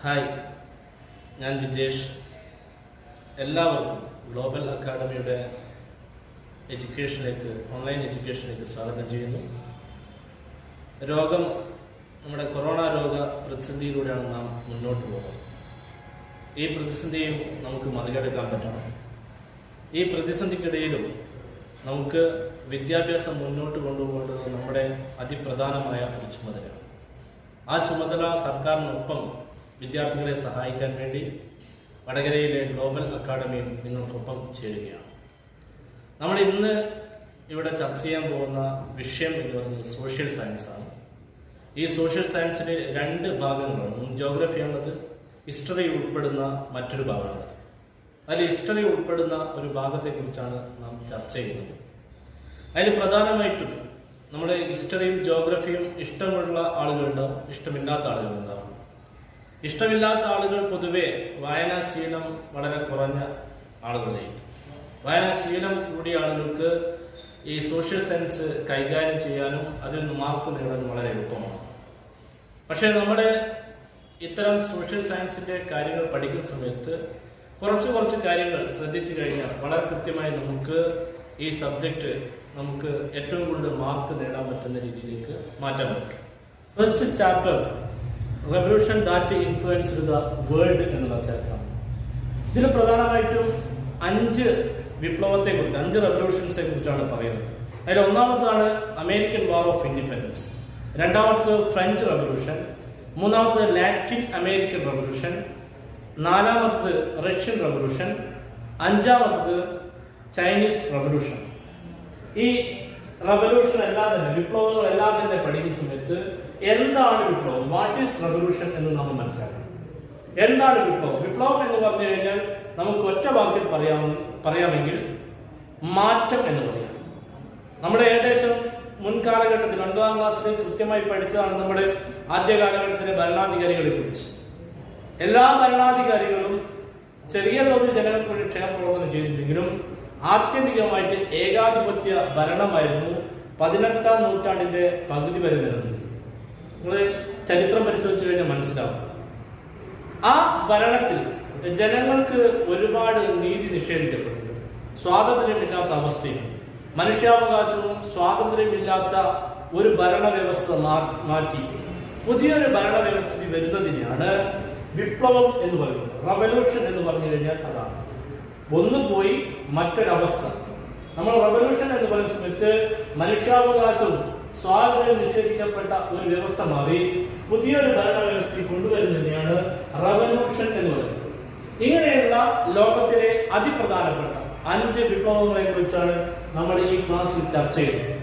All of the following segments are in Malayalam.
ഹായ്, ഞാൻ വിജേഷ്. എല്ലാവർക്കും ഗ്ലോബൽ അക്കാഡമിയുടെ ഓൺലൈൻ എഡ്യൂക്കേഷനിലേക്ക് സ്വാഗതം ചെയ്യുന്നു. നമ്മുടെ കൊറോണ രോഗ പ്രതിസന്ധിയിലൂടെയാണ് നാം മുന്നോട്ട് പോകുന്നത്. ഈ പ്രതിസന്ധിയും നമുക്ക് മറികടക്കാൻ പറ്റണം. ഈ പ്രതിസന്ധിക്കിടയിലും നമുക്ക് വിദ്യാഭ്യാസം മുന്നോട്ട് കൊണ്ടുപോകേണ്ടത് നമ്മുടെ അതിപ്രധാനമായ ഒരു ചുമതലയാണ്. ആ ചുമതല സർക്കാരിനൊപ്പം വിദ്യാർത്ഥികളെ സഹായിക്കാൻ വേണ്ടി വടകരയിലെ ഗ്ലോബൽ അക്കാഡമിയും നിങ്ങൾക്കൊപ്പം ചേരുകയാണ്. നമ്മൾ ഇന്ന് ഇവിടെ ചർച്ച ചെയ്യാൻ പോകുന്ന വിഷയം എന്ന് പറയുന്നത് സോഷ്യൽ സയൻസാണ്. ഈ സോഷ്യൽ സയൻസിന് രണ്ട് ഭാഗങ്ങളാണ്. ഒന്ന് ജോഗ്രഫിയാണത്, ഹിസ്റ്ററി ഉൾപ്പെടുന്ന മറ്റൊരു ഭാഗമാണത്. അതിൽ ഹിസ്റ്ററി ഉൾപ്പെടുന്ന ഒരു ഭാഗത്തെക്കുറിച്ചാണ് നാം ചർച്ച ചെയ്യുന്നത്. അതിൽ പ്രധാനമായിട്ടും നമ്മുടെ ഹിസ്റ്ററിയും ജോഗ്രഫിയും ഇഷ്ടമുള്ള ആളുകളുണ്ടാവും, ഇഷ്ടമില്ലാത്ത ആളുകളുണ്ടാവും. ഇഷ്ടമില്ലാത്ത ആളുകൾ പൊതുവെ വായനാശീലം വളരെ കുറഞ്ഞ ആളുകളായിരിക്കും. വായനാശീലം കൂടിയ ആളുകൾക്ക് ഈ സോഷ്യൽ സയൻസ് കൈകാര്യം ചെയ്യാനും അതിൽ നിന്ന് മാർക്ക് നേടാനും വളരെ എളുപ്പമാണ്. പക്ഷേ നമ്മുടെ ഇത്തരം സോഷ്യൽ സയൻസിന്റെ കാര്യങ്ങൾ പഠിക്കുന്ന സമയത്ത് കുറച്ച് കാര്യങ്ങൾ ശ്രദ്ധിച്ചു കഴിഞ്ഞാൽ വളരെ കൃത്യമായി നമുക്ക് ഈ സബ്ജക്റ്റ് നമുക്ക് ഏറ്റവും കൂടുതൽ മാർക്ക് നേടാൻ പറ്റുന്ന രീതിയിലേക്ക് മാറ്റാൻ പറ്റും. First chapter revolution that influenced the world എന്നുള്ള ചാപ്റ്ററാണ്. ഇതിൽ പ്രധാനമായിട്ടും 5 വിപ്ലവത്തെക്കുറിച്ച്, 5 റെവല്യൂഷൻസിനെ കുറിച്ചാണ് പറയുന്നത്. അതിൽ ഒന്നാമതാണ് അമേരിക്കൻ വാർ ഓഫ് ഇൻഡിപെൻഡൻസ്, രണ്ടാമത് ഫ്രഞ്ച് റെവല്യൂഷൻ, മൂന്നാമത് ലാറ്റിൻ അമേരിക്കൻ റെവല്യൂഷൻ, നാലാമത്തത് റഷ്യൻ റെവല്യൂഷൻ, അഞ്ചാമത്തത് ചൈനീസ് റെവല്യൂഷൻ. ഈ റെവല്യൂഷൻ എല്ലാം തന്നെ, വിപ്ലവങ്ങളെല്ലാം തന്നെ പഠിക്കുന്ന സമയത്ത് എന്താണ് വിപ്ലവം, വാട്ട് ഈസ് റെവല്യൂഷൻ എന്ന് നമ്മൾ മനസ്സിലാക്കണം. എന്താണ് വിപ്ലവം? വിപ്ലവം എന്ന് പറഞ്ഞു കഴിഞ്ഞാൽ നമുക്ക് ഒറ്റ വാക്കിൽ പറയാമെങ്കിൽ മാറ്റം എന്ന് പറയാം. നമ്മുടെ ഏകദേശം മുൻകാലഘട്ടത്തിൽ 9ാം ക്ലാസ്സിൽ കൃത്യമായി പഠിച്ചതാണ് നമ്മുടെ ആദ്യ കാലഘട്ടത്തിലെ ഭരണാധികാരികളെ കുറിച്ച്. എല്ലാ ഭരണാധികാരികളും ചെറിയ തോതിൽ ജനങ്ങൾക്ക് വേണ്ടി ക്ഷേമപ്രവർത്തനം ചെയ്തിട്ടുണ്ടെങ്കിലും ആത്യന്തികമായിട്ട് ഏകാധിപത്യ ഭരണമായിരുന്നു 18ാം നൂറ്റാണ്ടിന്റെ പകുതി വരെ നിലനിന്നത്. നിങ്ങൾ ചരിത്രം പരിശോധിച്ചു കഴിഞ്ഞാൽ മനസ്സിലാവും. ആ ഭരണത്തിൽ ജനങ്ങൾക്ക് ഒരുപാട് നീതി നിഷേധിക്കപ്പെട്ടു. സ്വാതന്ത്ര്യമില്ലാത്ത അവസ്ഥയും മനുഷ്യാവകാശവും സ്വാതന്ത്ര്യമില്ലാത്ത ഒരു ഭരണവ്യവസ്ഥ മാറ്റി പുതിയൊരു ഭരണവ്യവസ്ഥിതി വരുന്നതിനെയാണ് വിപ്ലവം എന്ന് പറയുന്നത്. റവല്യൂഷൻ എന്ന് പറഞ്ഞു കഴിഞ്ഞാൽ അതാണ്. ഒന്ന് പോയി മറ്റൊരവസ്ഥ. നമ്മൾ റവല്യൂഷൻ എന്ന് പറയുന്ന സമയത്ത് മനുഷ്യാവകാശവും സ്വാതന്ത്ര്യം നിഷേധിക്കപ്പെട്ട ഒരു വ്യവസ്ഥ മാറി പുതിയൊരു ഭരണവ്യവസ്ഥ കൊണ്ടുവരുന്നതിനെയാണ് റവല്യൂഷൻ എന്ന് പറയുന്നത്. ഇങ്ങനെയുള്ള ലോകത്തിലെ അതിപ്രധാനപ്പെട്ട 5 വിപ്ലവങ്ങളെ കുറിച്ചാണ് നമ്മൾ ഈ ക്ലാസ്സിൽ ചർച്ച ചെയ്യുന്നത്.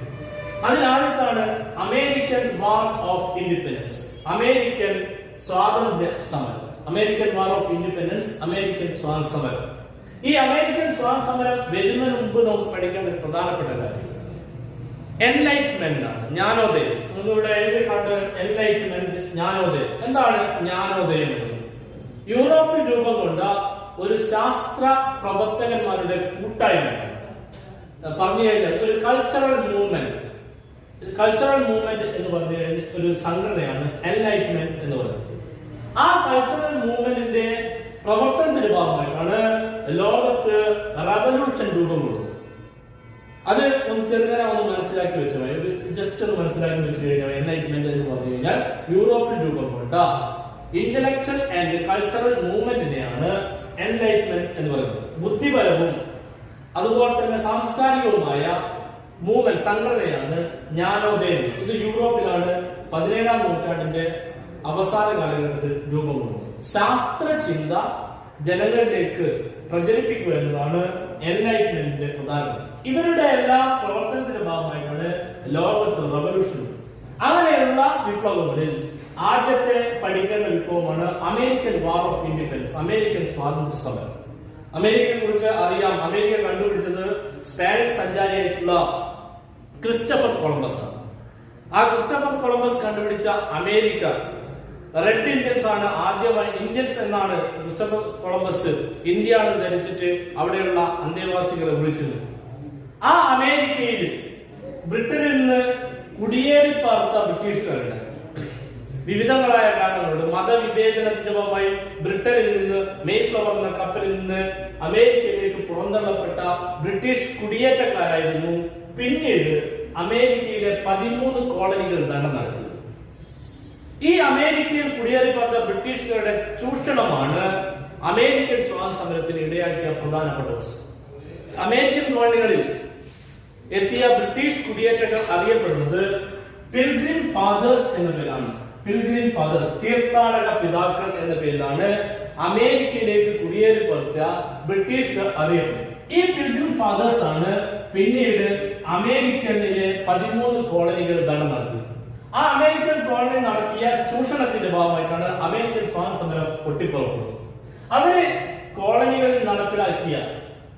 അതിലാദ്യത്താണ് American war of independence, American സ്വാതന്ത്ര്യ സമരം. American war of independence, American സ്വാതന്ത്ര്യ സമരം. ഈ അമേരിക്കൻ സ്വാതന്ത്ര്യ സമരം വരുന്നതിന് മുമ്പ് നമുക്ക് പഠിക്കേണ്ട ഒരു പ്രധാനപ്പെട്ട കാര്യം എൻലൈറ്റ്മെന്റ് ആണ്, ജ്ഞാനോദയം. നമുക്കിവിടെ എഴുതി കണ്ട് എൻലൈറ്റ്മെന്റ്, ജ്ഞാനോദയം. എന്താണ് ജ്ഞാനോദയം എന്നത്? യൂറോപ്പിൽ രൂപം കൊണ്ട ഒരു ശാസ്ത്ര പ്രവർത്തകന്മാരുടെ കൂട്ടായ്മ, പറഞ്ഞു കഴിഞ്ഞാൽ ഒരു കൾച്ചറൽ മൂവ്മെന്റ്. കൾച്ചറൽ മൂവ്മെന്റ് എന്ന് പറഞ്ഞു കഴിഞ്ഞാൽ ഒരു സംഘടനയാണ് എൻലൈറ്റ്മെന്റ് എന്ന് പറയുന്നത്. ആ കൾച്ചറൽ മൂവ്മെന്റിന്റെ പ്രവർത്തനത്തിന്റെ ഭാഗമായിട്ടാണ് ലോകത്ത് റവല്യൂഷൻ രൂപം കൊള്ളുന്നത്. അത് ചെറുങ്ങനെ മനസ്സിലാക്കി വെച്ചാൽ ജസ്റ്റ് ഒന്ന് മനസ്സിലാക്കി വെച്ച് കഴിഞ്ഞാൽ എൻലൈറ്റ്മെന്റ് എന്ന് പറഞ്ഞു കഴിഞ്ഞാൽ യൂറോപ്പിൽ രൂപം കൊണ്ട ഇന്റലക്ച്വൽ ആൻഡ് കൾച്ചറൽ മൂവ്മെന്റിനെയാണ് എൻലൈറ്റ്മെന്റ് എന്ന് പറയുന്നത്. ബുദ്ധിപരവും അതുപോലെ തന്നെ സാംസ്കാരികവുമായ മൂവ്മെന്റ് സംഘടനയാണ് ജ്ഞാനോദയം. ഇത് യൂറോപ്പിലാണ് 17ാം നൂറ്റാണ്ടിന്റെ അവസാന കാലഘട്ടത്തിൽ രൂപം കൊള്ളുന്നത്. ശാസ്ത്രചിന്ത ജനങ്ങളിലേക്ക് പ്രചരിപ്പിക്കുക എന്നതാണ് എൻലൈറ്റ്മെന്റിന്റെ പ്രധാനം. ഇവരുടെ എല്ലാ പ്രവർത്തനത്തിന്റെ ഭാഗമായിട്ടാണ് ലോകത്ത് റവല്യൂഷൻ. അങ്ങനെയുള്ള വിപ്ലവങ്ങളിൽ ആദ്യത്തെ പഠിക്കേണ്ട വിപ്ലവമാണ് American war of independence, American സ്വാതന്ത്ര്യ സമരം. അമേരിക്കയെ കുറിച്ച് അറിയാം. അമേരിക്ക കണ്ടുപിടിച്ചത് സ്പാനിഷ് സഞ്ചാരിയായിട്ടുള്ള ക്രിസ്റ്റഫർ കൊളംബസ് ആണ്. ആ ക്രിസ്റ്റഫർ കൊളംബസ് കണ്ടുപിടിച്ച അമേരിക്ക റെഡ് ഇന്ത്യൻസ് ആണ്. ആദ്യമായി ഇന്ത്യൻസ് എന്നാണ് ക്രിസ്റ്റഫർ കൊളംബസ് ഇന്ത്യയാണെന്ന് ധരിച്ചിട്ട് അവിടെയുള്ള അന്തേവാസികളെ വിളിച്ചത്. ആ അമേരിക്കയിൽ ബ്രിട്ടനിൽ നിന്ന് കുടിയേറി പാർത്ത ബ്രിട്ടീഷുകാരുണ്ട്. വിവിധങ്ങളായ കാരണങ്ങളുണ്ട്. മതവിവേചനത്തിന്റെ ഭാഗമായി ബ്രിട്ടനിൽ നിന്ന് മേയ്ഫ്ലവർ എന്ന കപ്പലിൽ നിന്ന് അമേരിക്കയിലേക്ക് പുറന്തള്ളപ്പെട്ട ബ്രിട്ടീഷ് കുടിയേറ്റക്കാരായിരുന്നു പിന്നീട് അമേരിക്കയിലെ 13 കോളനികൾ ഭരണം നടത്തിയത്. ഈ അമേരിക്കയിൽ കുടിയേറിപ്പാർത്ത ബ്രിട്ടീഷുകാരുടെ ചൂഷണമാണ് അമേരിക്കൻ സ്വാതന്ത്ര്യ സമരത്തിന് ഇടയാക്കിയ പ്രധാനപ്പെട്ട വസ്തു. അമേരിക്കൻ കോളനികളിൽ എത്തിയ ബ്രിട്ടീഷ് കുടിയേറ്റക്കാർ അറിയപ്പെടുന്നത് പിൽഗ്രിം ഫാദേഴ്സ് എന്ന പേരാണ്. പിൽഗ്രിം ഫാദേഴ്സ്, തീർത്ഥാടക പിതാക്കൾ എന്ന പേരിലാണ് അമേരിക്കയിലേക്ക് കുടിയേറിപ്പാർത്ത ബ്രിട്ടീഷുകാർ അറിയപ്പെടുന്നത്. ഈ പിൽഗ്രിം ഫാദേഴ്സ് ആണ് പിന്നീട് അമേരിക്കയിലെ 13 കോളനികൾ ഭരണം നടത്തിയത്. ആ അമേരിക്കൻ കോളനി നടത്തിയ ചൂഷണത്തിന്റെ ഭാഗമായിട്ടാണ് അമേരിക്കൻ സ്വാതന്ത്ര്യ സമരം പൊട്ടിപ്പുറപ്പെടുന്നത്. അവര് കോളനികളിൽ നടപ്പിലാക്കിയ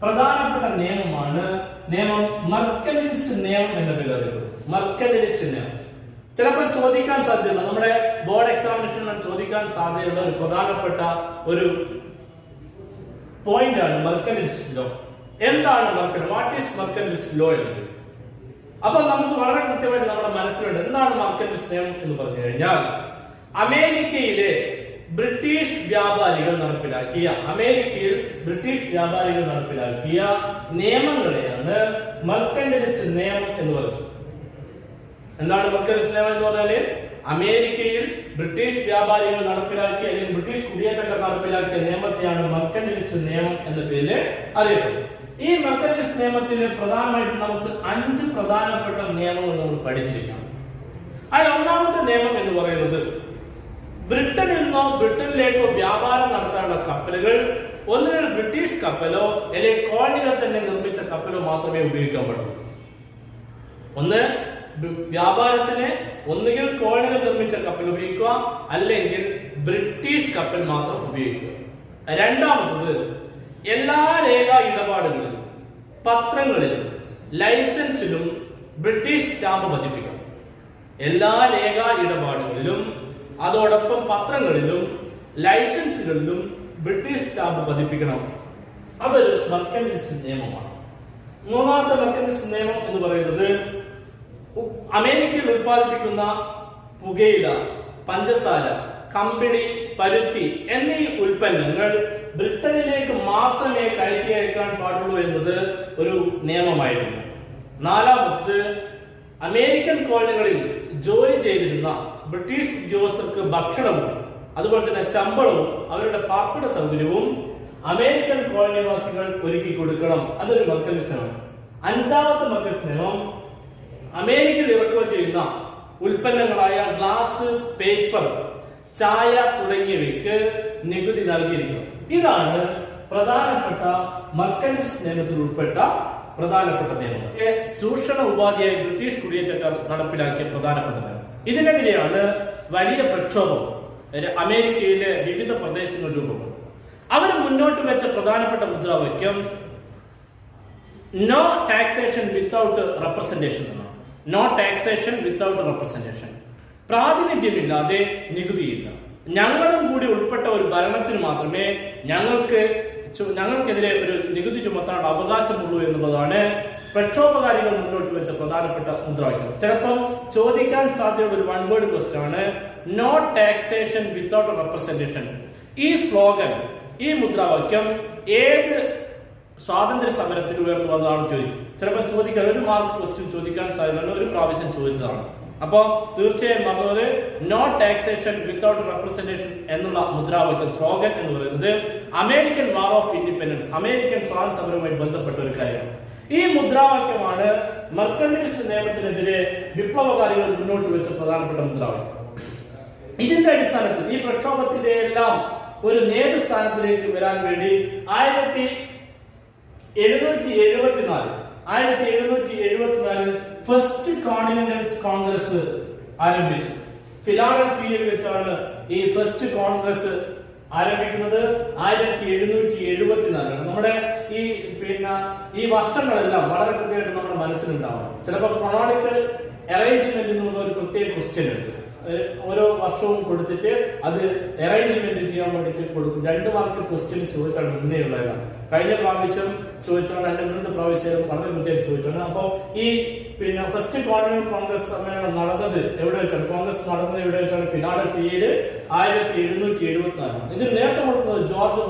പ്രധാനപ്പെട്ട നിയമമാണ് നിയമം മെർക്കന്റൈലിസ്റ്റ് നിയമം എന്ന പേരിൽ അറിയപ്പെടുന്നത്. മെർക്കന്റൈലിസ്റ്റ് നിയമം ചിലപ്പോൾ ചോദിക്കാൻ സാധ്യതയുള്ള, നമ്മുടെ ബോർഡ് എക്സാമിനേഷനിൽ ചോദിക്കാൻ സാധ്യതയുള്ള ഒരു പ്രധാനപ്പെട്ട ഒരു പോയിന്റ് ആണ് മെർക്കന്റൈലിസ്റ്റ് ലോ. എന്താണ് വാട്ട് ഈസ് മെർക്കന്റൈലിസ്റ്റ് ലോ എന്നത്? അപ്പൊ നമുക്ക് വളരെ കൃത്യമായിട്ട് നമ്മുടെ മനസ്സിലുണ്ട് എന്താണ് മെർക്കന്റൈലിസ്റ്റ് നിയമം എന്ന് പറഞ്ഞു കഴിഞ്ഞാൽ, അമേരിക്കയിലെ ബ്രിട്ടീഷ് വ്യാപാരികൾ നടപ്പിലാക്കിയ നിയമങ്ങളെയാണ് മെർക്കന്റൈലിസ്റ്റ് നിയമം എന്ന് പറയുന്നത്. എന്താണ് മെർക്കന്റൈലിസ്റ്റ് നിയമം എന്ന് പറഞ്ഞാല് അമേരിക്കയിൽ ബ്രിട്ടീഷ് വ്യാപാരികൾ നടപ്പിലാക്കിയ അല്ലെങ്കിൽ ബ്രിട്ടീഷ് കുടിയേറ്റക്കാർ നടപ്പിലാക്കിയ നിയമത്തെയാണ് മെർക്കന്റൈലിസ്റ്റ് നിയമം എന്ന പേരിൽ അറിയപ്പെടുന്നത്. ഈ മെർക്കന്റൈലിസ്റ്റ് നിയമത്തിൽ പ്രധാനമായിട്ട് നമുക്ക് 5 പ്രധാനപ്പെട്ട നിയമങ്ങൾ നമ്മൾ പഠിച്ചിരിക്കണം. അതിൽ ഒന്നാമത്തെ നിയമം എന്ന് പറയുന്നത് ബ്രിട്ടനിൽ നിന്നോ ബ്രിട്ടനിലേക്കോ വ്യാപാരം നടത്താനുള്ള കപ്പലുകൾ ഒന്നുകിൽ ബ്രിട്ടീഷ് കപ്പലോ അല്ലെങ്കിൽ കോളനികൾ തന്നെ നിർമ്മിച്ച കപ്പലോ മാത്രമേ ഉപയോഗിക്കാൻ പാടുള്ളൂ. ഒന്ന്, വ്യാപാരത്തിന് ഒന്നുകിൽ കോളനികൾ നിർമ്മിച്ച കപ്പൽ ഉപയോഗിക്കുക, അല്ലെങ്കിൽ ബ്രിട്ടീഷ് കപ്പൽ മാത്രം ഉപയോഗിക്കുക. രണ്ടാമത്തത്, എല്ലാ രേഖാ ഇടപാടുകളിലും പത്രങ്ങളിലും ലൈസൻസിലും ബ്രിട്ടീഷ് സ്റ്റാമ്പ് പതിപ്പിക്കണം. എല്ലാ രേഖാ ഇടപാടുകളിലും അതോടൊപ്പം പത്രങ്ങളിലും ലൈസൻസുകളിലും ബ്രിട്ടീഷ് സ്റ്റാമ്പ് പതിപ്പിക്കണം. അതൊരു മെർക്കന്റൈലിസ്റ്റ് നിയമമാണ്. മൂന്നാമത്തെ മെർക്കന്റൈലിസ്റ്റ് നിയമം എന്ന് പറയുന്നത് അമേരിക്കയിൽ ഉത്പാദിപ്പിക്കുന്ന പുകയില, പഞ്ചസാര, കമ്പിളി, പരുത്തി എന്നീ ഉൽപ്പന്നങ്ങൾ ബ്രിട്ടനിലേക്ക് മാത്രമേ കയറ്റി അയക്കാൻ പാടുള്ളൂ എന്നത് ഒരു നിയമമായിരുന്നു. നാലാമത്, അമേരിക്കൻ കോളനികളിൽ ജോലി ചെയ്തിരുന്ന ബ്രിട്ടീഷ് ഉദ്യോഗസ്ഥർക്ക് ഭക്ഷണവും അതുപോലെ തന്നെ ശമ്പളവും അവരുടെ പാർപ്പിട സൗകര്യവും അമേരിക്കൻ കോളനിവാസികൾ ഒരുക്കി കൊടുക്കണം. അതൊരു മെർക്കന്റൈലിസ്റ്റ് നിയമം. അഞ്ചാമത്തെ മെർക്കന്റൈലിസ്റ്റ് നിയമം അമേരിക്കയിൽ ഇറക്കുമതി ചെയ്യുന്ന ഉൽപ്പന്നങ്ങളായ ഗ്ലാസ്, പേപ്പർ, ചായ തുടങ്ങിയവയ്ക്ക് നികുതി നൽകിയിരിക്കണം. ഇതാണ് പ്രധാനപ്പെട്ട മെർക്കന്റൈലിസ്റ്റ് നിയമത്തിൽ ഉൾപ്പെട്ട പ്രധാനപ്പെട്ട നിയമം. ചൂഷണ ഉപാധിയായി ബ്രിട്ടീഷ് കുടിയേറ്റക്കാർ നടപ്പിലാക്കിയ പ്രധാനപ്പെട്ട നിയമം. ഇതിനെതിരെയാണ് വലിയ പ്രക്ഷോഭം അമേരിക്കയിലെ വിവിധ പ്രദേശങ്ങളിൽ രൂപപ്പെട്ടു. അവർ മുന്നോട്ട് വെച്ച പ്രധാനപ്പെട്ട മുദ്രാവാക്യം നോ ടാക്സേഷൻ വിത്തൗട്ട് റെപ്രസെന്റേഷൻ എന്നാണ്. നോ ടാക്സേഷൻ വിത്തൗട്ട് റെപ്രസെന്റേഷൻ, പ്രാതിനിധ്യമില്ലാതെ നികുതിയില്ല. ഞങ്ങളും കൂടി ഉൾപ്പെട്ട ഒരു ഭരണത്തിന് മാത്രമേ ഞങ്ങൾക്കെതിരെ ഒരു നികുതി ചുമത്താനുള്ള അവകാശമുള്ളൂ എന്നുള്ളതാണ് പ്രക്ഷോഭകാരികൾ മുന്നോട്ട് വെച്ച പ്രധാനപ്പെട്ട മുദ്രാവാക്യം. ചിലപ്പം ചോദിക്കാൻ സാധ്യതയുള്ള ഒരു 1 വേർഡ് ക്വസ്റ്റ്യൻ ആണ് നോ ടാക്സേഷൻ വിത്തൗട്ട് റെപ്രസെന്റേഷൻ. ഈ സ്ലോഗൻ, ഈ മുദ്രാവാക്യം ഏത് സ്വാതന്ത്ര്യ സമരത്തിൽ ഉയർന്നു വന്നതാണ് ചോദിക്കും. ചിലപ്പോൾ ചോദിക്കാൻ ഒരു മാർക്ക് ക്വസ്റ്റ്യൻ ചോദിക്കാൻ സാധ്യതയുള്ള ഒരു പ്രാവശ്യം ചോദിച്ചതാണ്. അപ്പോ തീർച്ചയായും പറഞ്ഞത് നോ ടാക്സേഷൻ വിത്തൗട്ട് റെപ്രസെന്റേഷൻ എന്നുള്ള മുദ്രാവാക്യം, സ്ലോഗൻ എന്ന് പറയുന്നത് American war of independence, American സ്വാതന്ത്ര്യ സമരവുമായി ബന്ധപ്പെട്ട ഒരു കാര്യമാണ്. ഈ മുദ്രാവാക്യമാണ് മെർക്കന്റൈലിസ്റ്റ് നിയമത്തിനെതിരെ വിപ്ലവകാരികൾ മുന്നോട്ട് വെച്ച പ്രധാനപ്പെട്ട മുദ്രാവാക്യം. ഇതിന്റെ അടിസ്ഥാനത്തിൽ ഈ പ്രക്ഷോഭത്തിന്റെ എല്ലാം ഒരു നേതൃസ്ഥാനത്തിലേക്ക് വരാൻ വേണ്ടി 1774 ഫസ്റ്റ് കോണ്ടിനെന്റൽ കോൺഗ്രസ് ആരംഭിച്ചു. ഫിലാഡൽഫിയയിൽ വെച്ചാണ് ഈ ഫസ്റ്റ് കോൺഗ്രസ് ആരംഭിക്കുന്നത്. 1774. നമ്മുടെ ഈ വർഷങ്ങളെല്ലാം വളരെ കൃത്യമായിട്ട് നമ്മുടെ മനസ്സിലുണ്ടാവണം. ചിലപ്പോൾ ക്രോണോളിക്കൽ അറേഞ്ച്മെന്റ് എന്നുള്ള ഒരു പ്രത്യേക ക്വസ്റ്റ്യൻ ഉണ്ട്. ഓരോ വർഷവും കൊടുത്തിട്ട് അത് അറേഞ്ച്മെന്റ് ചെയ്യാൻ വേണ്ടിട്ട് കൊടുക്കും. 2 മാർക്ക് ക്വസ്റ്റ്യൻ ചോദിച്ചാണ് മുന്നേ ഉള്ളതാണ്. കഴിഞ്ഞ പ്രാവശ്യം ചോദിച്ചാണ്, അതിന്റെ മുന്നത്തെ പ്രാവശ്യം വളരെ കൃത്യമായിട്ട് ചോദിച്ചാണ്. അപ്പോ ഈ ഫസ്റ്റ് കോണ്ടിനൽ കോൺഗ്രസ് സമ്മേളനം നടന്നത് എവിടെ വെച്ചാണ്? കോൺഗ്രസ് നടന്നത് എവിടെ വെച്ചാണ്? ഫിലാഡൽഫിയയിൽ 1774. ഇതിന് നേതൃത്വം കൊടുക്കുന്നത് ജോർജ്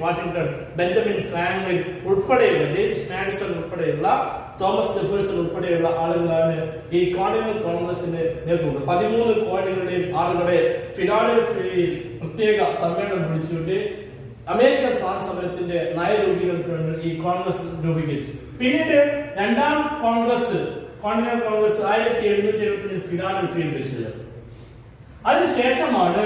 വാഷിംഗ്ടൺ, ബെഞ്ചമിൻ ഫ്രാങ്ക്ലിൻ ഉൾപ്പെടെയുള്ള, ജെയിംസ് മാഡിസൺ ഉൾപ്പെടെയുള്ള, തോമസ് ജെഫേഴ്സൺ ഉൾപ്പെടെയുള്ള ആളുകളാണ് ഈ കോണ്ടിനൽ കോൺഗ്രസിന്റെ നേതൃത്വം. 13 കോടികളുടെയും ആളുകളെ ഫിലാഡൽഫിയയിൽ പ്രത്യേക സമ്മേളനം വിളിച്ചുകൊണ്ട് അമേരിക്കൻ സ്വാതന്ത്ര്യ സമരത്തിന്റെ നയരൂപീകരണത്തിന് ഈ കോൺഗ്രസ് രൂപീകരിച്ചു. പിന്നീട് രണ്ടാം കോൺഗ്രസ്, കോണ്ടിനൽ കോൺഗ്രസ് 1775 ഫിലാഡൽഫിയയിൽ വെച്ചത്. അതിനുശേഷമാണ്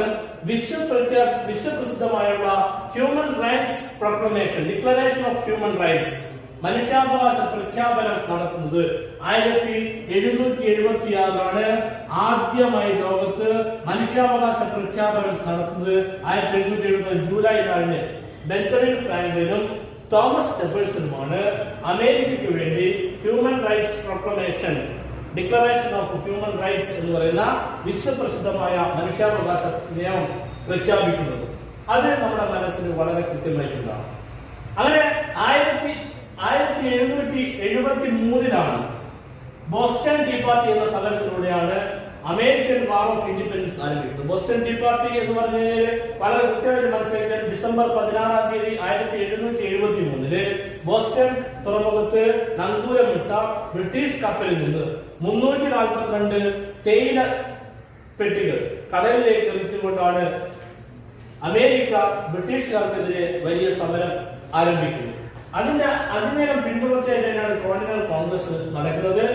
വിശ്വപ്രസിദ്ധമായുള്ള human rights proclamation, declaration of human rights, മനുഷ്യാവകാശ പ്രഖ്യാപനം നടത്തുന്നത്. 1776 ആദ്യമായി ലോകത്ത് മനുഷ്യാവകാശ പ്രഖ്യാപനം നടത്തുന്നത്. 1770 ജൂലൈ 4 ബെഞ്ചമിൻ ഫ്രാങ്ക്ലിനും തോമസ് ജെഫേഴ്സണുമാണ് അമേരിക്കയ്ക്ക് വേണ്ടി human rights proclamation, declaration of human rights എന്ന് പറയുന്ന വിശ്വപ്രസിദ്ധമായ മനുഷ്യാവകാശ നിയമം പ്രഖ്യാപിക്കുന്നത്. അത് നമ്മുടെ മനസ്സിന് വളരെ കൃത്യമായിട്ടുണ്ടാകും. അങ്ങനെ 1773 ബോസ്റ്റൺ ടീ പാർട്ടി എന്ന സമരത്തിലൂടെയാണ് അമേരിക്കൻ വാർ ഓഫ് ഇൻഡിപെൻഡൻസ് ആരംഭിക്കുന്നത്. ബോസ്റ്റൺ ടീ പാർട്ടി എന്ന് പറഞ്ഞാൽ വളരെ കൃത്യമായിട്ട് മനസ്സിലാക്കാൻ, ഡിസംബർ 16 1773 ബോസ്റ്റൺ തുറമുഖത്ത് നങ്കൂരമിട്ട ബ്രിട്ടീഷ് കപ്പലിൽ നിന്ന് 342 തേയില പെട്ടികൾ കടലിലേക്ക് എറിച്ചുകൊണ്ടാണ് അമേരിക്ക ബ്രിട്ടീഷുകാർക്കെതിരെ വലിയ സമരം ആരംഭിക്കുന്നത്. അതിനേരം പിന്തുടർച്ചയായി തന്നെയാണ് കോണ്ടിനൽ കോൺഗ്രസ് നടക്കുന്നത്.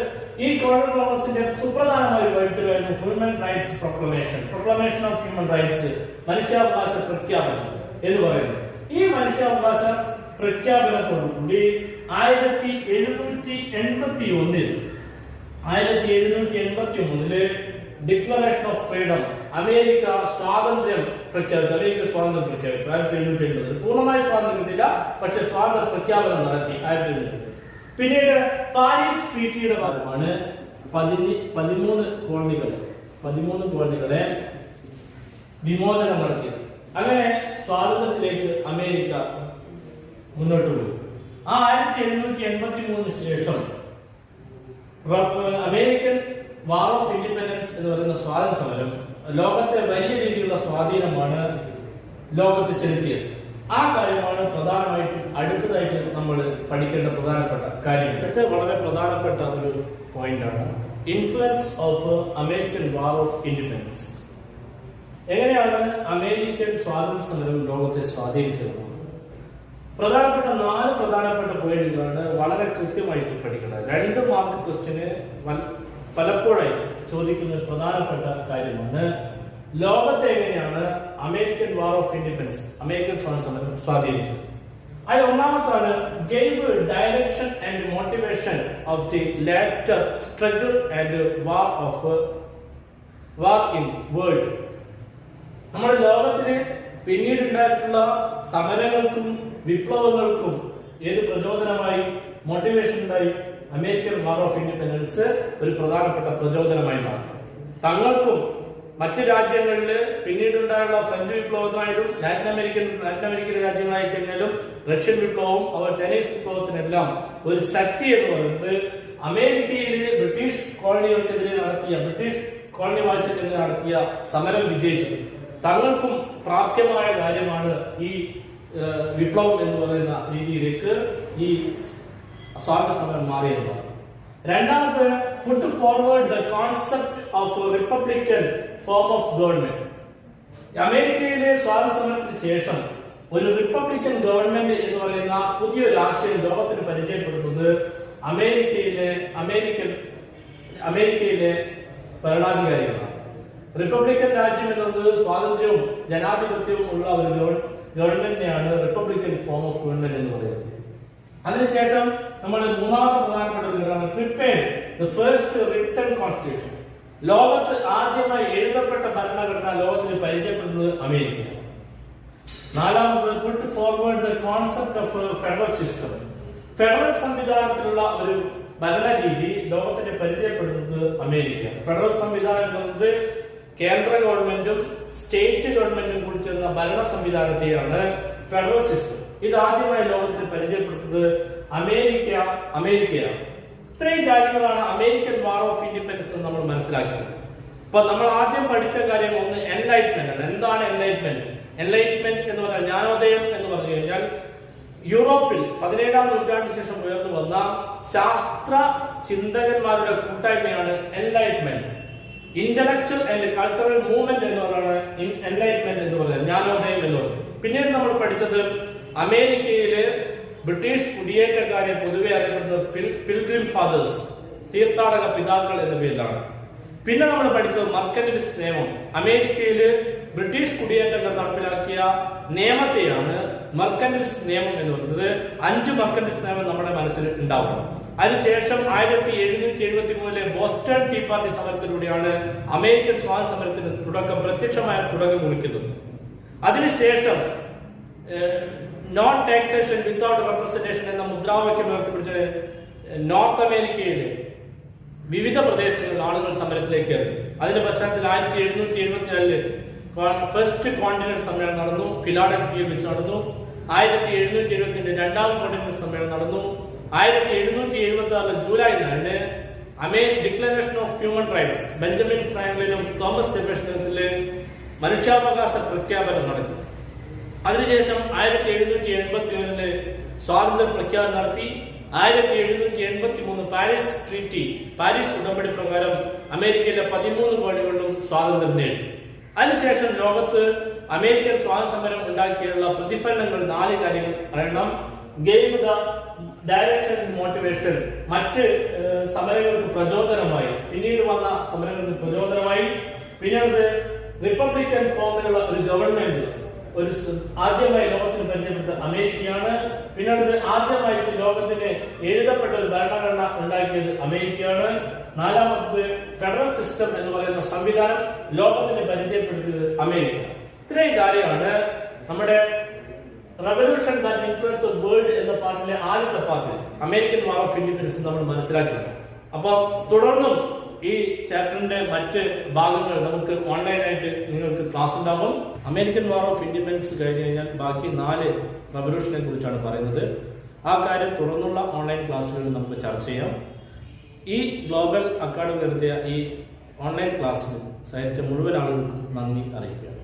ഈ കോണ്ടിനൽ കോൺഗ്രസിന്റെ സുപ്രധാനമായ ഒരു വഴിത്തിരിവായിരുന്നു human rights proclamation, proclamation of human rights, മനുഷ്യാവകാശ പ്രഖ്യാപനം എന്ന് പറയുന്നത്. ഈ മനുഷ്യാവകാശ പ്രഖ്യാപനത്തോടുകൂടി 1781 ഡിക്ലറേഷൻ ഓഫ് ഫ്രീഡം, അമേരിക്ക സ്വാതന്ത്ര്യം പ്രഖ്യാപിച്ചു. 1780 പൂർണ്ണമായി സ്വാതന്ത്ര്യം കിട്ടില്ല, പക്ഷെ സ്വാതന്ത്ര്യ പ്രഖ്യാപനം നടത്തി 1780. പിന്നീട് പാരീസ് ട്രീറ്റിയുടെ ഭാഗമാണ് 13 കോളനികളെ വിമോചനം നടത്തിയത്. അങ്ങനെ സ്വാതന്ത്ര്യത്തിലേക്ക് അമേരിക്ക മുന്നോട്ട് പോയി. ആ 1783 ശേഷം അമേരിക്കൻ വാർ ഓഫ് ഇൻഡിപെൻഡൻസ് എന്ന് പറയുന്ന സ്വാതന്ത്ര്യ സമരം ലോകത്തെ വലിയ രീതിയിലുള്ള സ്വാധീനമാണ് ലോകത്ത് ചെലുത്തിയത്. ആ കാര്യമാണ് പ്രധാനമായിട്ടും അടുത്തതായിട്ട് നമ്മൾ പഠിക്കേണ്ട പ്രധാനപ്പെട്ട കാര്യം. അടുത്ത വളരെ പ്രധാനപ്പെട്ട ഒരു പോയിന്റാണ് influence of American war of independence. എങ്ങനെയാണ് അമേരിക്കൻ സ്വാതന്ത്ര്യ സമരം ലോകത്തെ സ്വാധീനിച്ചത്? പ്രധാനപ്പെട്ട 4 പ്രധാനപ്പെട്ട പോയിന്റുകളാണ് വളരെ കൃത്യമായിട്ട് പഠിക്കുന്നത്. 2 മാർക്ക് ക്വസ്റ്റ്യന് പലപ്പോഴായി ചോദിക്കുന്ന പ്രധാനപ്പെട്ട കാര്യമാണ് ലോകത്തെ എങ്ങനെയാണ് American war of independence, American സ്വാതന്ത്ര്യ സമരം സ്വാധീനിച്ചത്. അതിൽ ഒന്നാമത്താണ് gave direction and motivation of the later struggle and war in world. നമ്മുടെ ലോകത്തിന് പിന്നീട് ഉണ്ടായിട്ടുള്ള സമരങ്ങൾക്കും വിപ്ലവങ്ങൾക്കും ഏത് പ്രചോദനമായി, മോട്ടിവേഷൻ ഉണ്ടായി? അമേരിക്കൻ വാർ ഓഫ് ഇൻഡിപെൻഡൻസ് ഒരു പ്രധാനപ്പെട്ട പ്രചോദനമായി മാറി. തങ്ങൾക്കും മറ്റു രാജ്യങ്ങളിൽ പിന്നീടുണ്ടായുള്ള ഫ്രഞ്ച് വിപ്ലവത്തിനായാലും ലാറ്റിൻ അമേരിക്കൻ രാജ്യങ്ങളായി കഴിഞ്ഞാലും റഷ്യൻ വിപ്ലവവും ചൈനീസ് വിപ്ലവത്തിനെല്ലാം ഒരു ശക്തി എന്ന് പറയുന്നത് അമേരിക്കയിൽ ബ്രിട്ടീഷ് കോളനികൾക്കെതിരെ ബ്രിട്ടീഷ് കോളനി വാഴ്ചക്കെതിരെ നടത്തിയ സമരം വിജയിച്ചത്. തങ്ങൾക്കും പ്രാപ്യമായ കാര്യമാണ് ഈ വിപ്ലവം എന്ന് പറയുന്ന രീതിയിലേക്ക് ഈ സ്വാതന്ത്ര്യ സമരം മാറിയെന്നുള്ളതാണ്. രണ്ടാമത് put forward the concept of Republican form of government. അമേരിക്കയിലെ സ്വാതന്ത്ര്യ സമരത്തിന് ശേഷം ഒരു റിപ്പബ്ലിക്കൻ ഗവൺമെന്റ് എന്ന് പറയുന്ന പുതിയൊരു ആശയം ലോകത്തിന് പരിചയപ്പെടുന്നത് അമേരിക്കയിലെ ഭരണാധികാരികളാണ്. റിപ്പബ്ലിക്കൻ രാജ്യം എന്നത് സ്വാതന്ത്ര്യവും ജനാധിപത്യവും ഉള്ള ഒരു ഗവൺമെന്റിനെയാണ് റിപ്പബ്ലിക്കൻ ഫോം ഓഫ് ഗവൺമെന്റ് എന്ന് പറയുന്നത്. അതിനുശേഷം നമ്മൾ മൂന്നാമത്തെ പ്രധാനപ്പെട്ട ഒരു കാര്യമാണ് prepared the first written constitution. ലോകത്ത് ആദ്യമായി എഴുതപ്പെട്ട ഭരണഘടന ലോകത്തിന് പരിചയപ്പെടുന്നത് അമേരിക്കയാണ്. നാലാമത് put forward the concept of federal system. Federal സംവിധാനത്തിലുള്ള ഒരു ഭരണരീതി ലോകത്തിന് പരിചയപ്പെടുന്നത് അമേരിക്കയാണ്. ഫെഡറൽ സംവിധാനം എന്നത് കേന്ദ്ര ഗവൺമെന്റും സ്റ്റേറ്റ് ഗവൺമെന്റും കൂടി ചേർന്ന ഭരണ സംവിധാനത്തെയാണ് ഫെഡറൽ സിസ്റ്റം. ഇത് ആദ്യമായി ലോകത്തിന് പരിചയപ്പെടുത്തുന്നത് അമേരിക്കയാണ്. ഇത്രയും കാര്യങ്ങളാണ് അമേരിക്കൻ വാർ ഓഫ് ഇൻഡിപെൻഡൻസ് എന്ന് നമ്മൾ മനസ്സിലാക്കുന്നത്. ഇപ്പൊ നമ്മൾ ആദ്യം പഠിച്ച കാര്യം ഒന്ന് എൻലൈറ്റ്മെന്റ് ആണ്. എന്താണ് എൻലൈറ്റ്മെന്റ്? എൻലൈറ്റ്മെന്റ് എന്ന് പറഞ്ഞാൽ ജ്ഞാനോദയം എന്ന് പറഞ്ഞു കഴിഞ്ഞാൽ യൂറോപ്പിൽ 17-ാം നൂറ്റാണ്ടിന് ശേഷം ഉയർന്നു വന്ന ശാസ്ത്ര ചിന്തകന്മാരുടെ കൂട്ടായ്മയാണ് enlightenment. Intellectual and cultural movement എന്ന് പറയുന്നത് എൻലൈറ്റ്മെന്റ് എന്ന് പറയുന്നത്, ജ്ഞാനോദയം എന്ന് പറയുന്നത്. പിന്നീട് നമ്മൾ പഠിച്ചത് അമേരിക്കയിലെ ബ്രിട്ടീഷ് കുടിയേറ്റക്കാരെ പൊതുവെ അറിയപ്പെടുന്നത് പിൽഗ്രിം ഫാദേഴ്സ്, തീർത്ഥാടക പിതാക്കൾ എന്ന പേരിലാണ്. പിന്നെ നമ്മൾ പഠിച്ചത് മർക്കന്റിലിസ്റ്റ് നിയമം. അമേരിക്കയില് ബ്രിട്ടീഷ് കുടിയേറ്റക്കാർ നടപ്പിലാക്കിയ നിയമത്തെയാണ് മർക്കന്റിലിസ്റ്റ് നിയമം എന്ന് പറയുന്നത്. 5 മർക്കന്റിലിസ്റ്റ് നിയമം നമ്മുടെ മനസ്സിൽ ഉണ്ടാവും. അതിനുശേഷം 1773 ബോസ്റ്റൺ ടീ പാർട്ടി സമരത്തിലൂടെയാണ് അമേരിക്കൻ സ്വാതന്ത്ര്യ സമരത്തിന് പ്രത്യക്ഷമായ തുടക്കം കുറിക്കുന്നത്. അതിനുശേഷം നോൺ ടാക്സേഷൻ വിത്തൗട്ട് റെപ്രസെന്റേഷൻ എന്ന മുദ്രാവാക്യം ഉയർത്തിപ്പിടിച്ച് നോർത്ത് അമേരിക്കയിലെ വിവിധ പ്രദേശങ്ങളിൽ ആളുകൾ സമരത്തിലേക്ക് ഇറങ്ങി. അതിന്റെ പശ്ചാത്തലത്തിൽ 1774 ഫസ്റ്റ് കോണ്ടിനന്റ് സമ്മേളനം നടന്നു, ഫിലാഡൽഫിയയിൽ വെച്ച് നടന്നു. 1775 രണ്ടാം കോണ്ടിനന്റ് സമ്മേളനം നടന്നു. 1776 July 4 declaration of human rights Benjamin ഫ്രാങ്ക്ലിനും തോമസ് ജെഫേഴ്സണത്തില് മനുഷ്യാവകാശ പ്രഖ്യാപനം നടത്തി. അതിനുശേഷം 1781 സ്വാതന്ത്ര്യ പ്രഖ്യാപനം നടത്തി. 1783 പാരീസ് ട്രീറ്റി, പാരീസ് ഉടമ്പടി പ്രകാരം അമേരിക്കയിലെ 13 കോളനികളിലും സ്വാതന്ത്ര്യം നേടി. അതിനുശേഷം ലോകത്ത് അമേരിക്കൻ സ്വാതന്ത്ര്യ സമരം ഉണ്ടാക്കിയുള്ള പ്രതിഫലനങ്ങൾ 4 കാര്യങ്ങൾ പറയണം. ഗെയിം ദ ഡയറക്ഷൻ മോട്ടിവേഷൻ, മറ്റ് സമരങ്ങൾക്ക് പ്രചോദനമായി, പിന്നീട് വന്ന സമരങ്ങൾക്ക് പ്രചോദനമായി. പിന്നീട് റിപ്പബ്ലിക്കൻ ഫോമിലുള്ള ഒരു ഗവൺമെന്റ് ആദ്യമായി ലോകത്തിന് പരിചയപ്പെട്ട അമേരിക്കയാണ്. പിന്നീട് ആദ്യമായിട്ട് ലോകത്തിന് എഴുതപ്പെട്ട ഒരു ഭരണഘടന ഉണ്ടാക്കിയത് അമേരിക്കയാണ്. 4-മത് ഫെഡറൽ സിസ്റ്റം എന്ന് പറയുന്ന സംവിധാനം ലോകത്തിന് പരിചയപ്പെടുത്തിയത് അമേരിക്ക. ഇത്രയും കാര്യമാണ് നമ്മുടെ revolution that influence the world എന്ന പാർട്ടിലെ ആദ്യത്തെ party American war of independence നമ്മൾ മനസ്സിലാക്കുന്നത്. അപ്പോൾ തുടർന്നും ഈ ചാപ്റ്ററിന്റെ മറ്റ് ഭാഗങ്ങൾ നമുക്ക് ഓൺലൈനായിട്ട് നിങ്ങൾക്ക് ക്ലാസ് ഉണ്ടാകും. അമേരിക്കൻ വാർ ഓഫ് ഇൻഡിപെൻഡൻസ് കഴിഞ്ഞ് കഴിഞ്ഞാൽ ബാക്കി 4 റവല്യൂഷനെ കുറിച്ചാണ് പറയുന്നത്. ആ കാര്യം തുടർന്നുള്ള ഓൺലൈൻ ക്ലാസ്സുകളിൽ നമുക്ക് ചർച്ച ചെയ്യാം. ഈ ഗ്ലോബൽ അക്കാഡമി നടത്തിയ ഈ ഓൺലൈൻ ക്ലാസ്സിൽ സഹകരിച്ച മുഴുവൻ ആളുകൾക്കും നന്ദി അറിയിക്കുകയാണ്.